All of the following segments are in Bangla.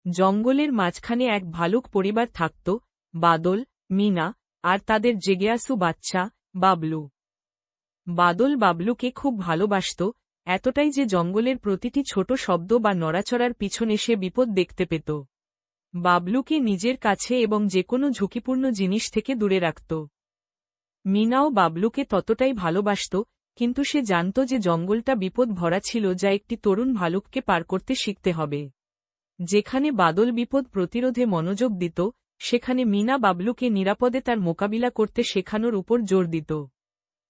জঙ্গলের মাঝখানে এক ভালুক পরিবার থাকত, বাদল, মিনা, আর তাদের জেগেয়াসু বাচ্চা, বাবলু। বাদল বাবলুকে খুব ভালোবাসত, এতটাই যে জঙ্গলের প্রতিটি ছোট শব্দ বা নড়াচড়ার পিছনে সে বিপদ দেখতে পেত। বাবলুকে নিজের কাছে এবং যেকোনো ঝুঁকিপূর্ণ জিনিস থেকে দূরে রাখত। মিনাও বাবলুকে ততটাই ভালোবাসত, কিন্তু সে জানত যে জঙ্গলটা বিপদ ভরা ছিল যা একটি তরুণ ভালুককে পার করতে শিখতে হবে। যেখানে বাদল বিপদ প্রতিরোধে মনোযোগ দিত, সেখানে মিনা বাবলুকে নিরাপদে তার মোকাবিলা করতে শেখানোর উপর জোর দিত।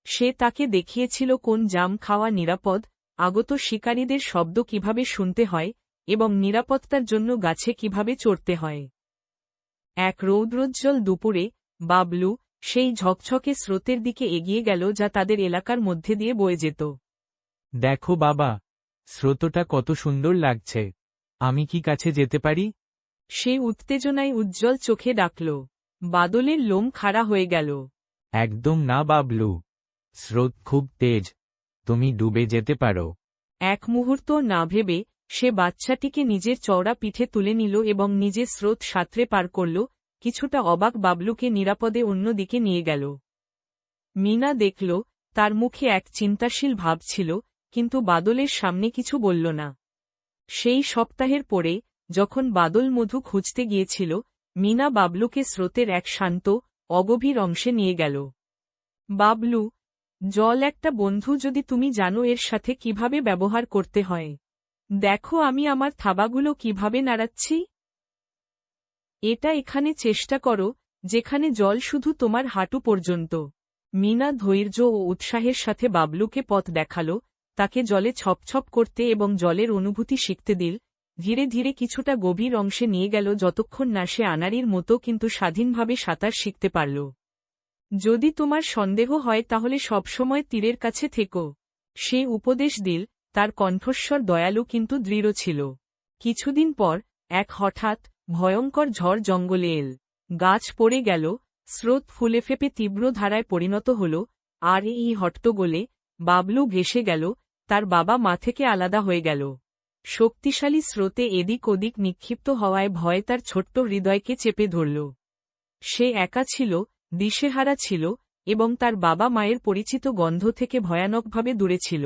সে তাকে দেখিয়েছিল কোন জাম খাওয়া নিরাপদ, আগত শিকারীদের শব্দ কিভাবে শুনতে হয়, এবং নিরাপত্তার জন্য গাছে কিভাবে চড়তে হয়। এক রৌদ্রোজ্জ্বল দুপুরে, বাবলু সেই ঝকঝকে স্রোতের দিকে এগিয়ে গেল যা তাদের এলাকার মধ্যে দিয়ে বয়ে যেত। দেখো বাবা, স্রোতটা কত সুন্দর লাগছে। আমি কি কাছে যেতে পারি? সে উত্তেজনায় উজ্জ্বল চোখে ডাকল। বাদলের লোম খাড়া হয়ে গেল। একদম না বাবলু, স্রোত খুব তেজ, তুমি ডুবে যেতে পারো। এক মুহূর্ত না ভেবে সে বাচ্চাটিকে নিজের চওড়া পিঠে তুলে নিল এবং নিজে স্রোত সাঁতরে পার করল, কিছুটা অবাক বাবলুকে নিরাপদে অন্য দিকে নিয়ে গেল। মিনা দেখল, তার মুখে এক চিন্তাশীল ভাব ছিল, কিন্তু বাদলের সামনে কিছু বলল না। সেই সপ্তাহের পরে, যখন বাদল মধু খুঁজতে গিয়েছিল, মিনা বাবলুকে স্রোতের এক শান্ত, অগভীর অংশে নিয়ে গেল। বাবলু, জল একটা বন্ধু যদি তুমি জানো এর সাথে কিভাবে ব্যবহার করতে হয়। দেখো আমি আমার থাবাগুলো কিভাবে নাড়াচ্ছি। এটা এখানে চেষ্টা করো, যেখানে জল শুধু তোমার হাঁটু পর্যন্ত। মিনা ধৈর্য ও উৎসাহের সাথে বাবলুকে পথ দেখাল, তাকে জলে ছপছপ করতে এবং জলের অনুভূতি শিখতে দিল। ধীরে ধীরে কিছুটা গভীর অংশে নিয়ে গেল যতক্ষণ না সে আনাড়ির মতো কিন্তু স্বাধীনভাবে সাঁতার শিখতে পারল। যদি তোমার সন্দেহ হয় তাহলে সবসময় তীরের কাছে থেকো, সে উপদেশ দিল, তার কণ্ঠস্বর দয়ালু কিন্তু দৃঢ় ছিল। কিছুদিন পর, এক হঠাৎ, ভয়ঙ্কর ঝড় জঙ্গলে এল। গাছ পড়ে গেল, স্রোত ফুলে ফেপে তীব্র ধারায় পরিণত হল, আর এই হট্টগোলে বাবলু ভেসে গেল, তার বাবা মা থেকে আলাদা হয়ে গেল। শক্তিশালী স্রোতে এদিক ওদিক নিক্ষিপ্ত হওয়ায় ভয় তার ছোট্ট হৃদয়কে চেপে ধরল। সে একা ছিল, দিশেহারা ছিল, এবং তার বাবা মায়ের পরিচিত গন্ধ থেকে ভয়ানকভাবে দূরে ছিল।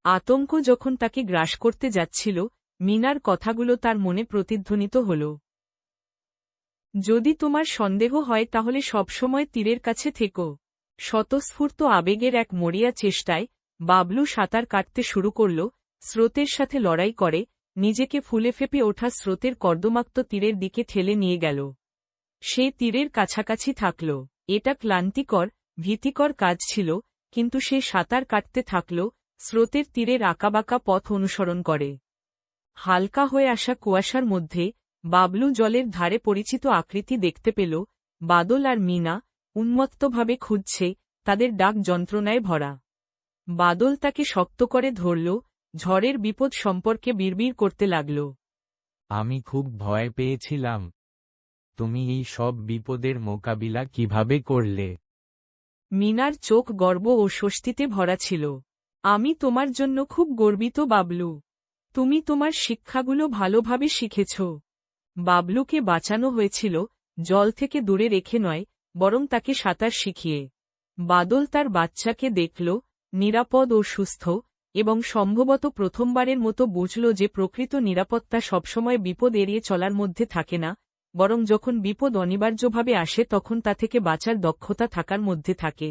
আতঙ্ক যখন তাকে গ্রাস করতে যাচ্ছিল, মিনার কথাগুলো তার মনে প্রতিধ্বনিত হল। যদি তোমার সন্দেহ হয় তাহলে সবসময় তীরের কাছে থেকো। স্বতঃস্ফূর্ত আবেগের এক মরিয়া চেষ্টায়, বাবলু সাঁতার কাটতে শুরু করল, স্রোতের সাথে লড়াই করে, নিজেকে ফুলে ফেপে ওঠা স্রোতের কর্দমাক্ত তীরের দিকে ঠেলে নিয়ে গেল। সে তীরের কাছাকাছি থাকল। এটা ক্লান্তিকর, ভীতিকর কাজ ছিল, কিন্তু সে সাঁতার কাটতে থাকল, স্রোতের তীরের আঁকাবাঁকা পথ অনুসরণ করে। হালকা হয়ে আসা কুয়াশার মধ্যে, বাবলু জলের ধারে পরিচিত আকৃতি দেখতে পেল, বাদল আর মিনা, উন্মত্তভাবে খুঁজছে, তাদের ডাক যন্ত্রণায় ভরা। বাদল তাকে শক্ত করে ধরল, ঝড়ের বিপদ সম্পর্কে বিড়বিড় করতে লাগল। আমি খুব ভয় পেয়েছিলাম। তুমি এই সব বিপদের মোকাবিলা কিভাবে করলে? মিনার চোখ গর্ব ও স্বস্তিতে ভরা ছিল। আমি তোমার জন্য খুব গর্বিত বাবলু। তুমি তোমার শিক্ষাগুলো ভালোভাবে শিখেছ। বাবলুকে বাঁচানো হয়েছিল, জল থেকে দূরে রেখে নয়, বরং তাকে সাঁতার শিখিয়ে। বাদল তার বাচ্চাকে দেখল, নিরাপদ ও সুস্থ, এবং সম্ভবত প্রথমবারের মতো বুঝল যে প্রকৃত নিরাপত্তা সবসময় বিপদ এড়িয়ে চলার মধ্যে থাকে না, বরং যখন বিপদ অনিবার্যভাবে আসে তখন তা থেকে বাঁচার দক্ষতা থাকার মধ্যে থাকে।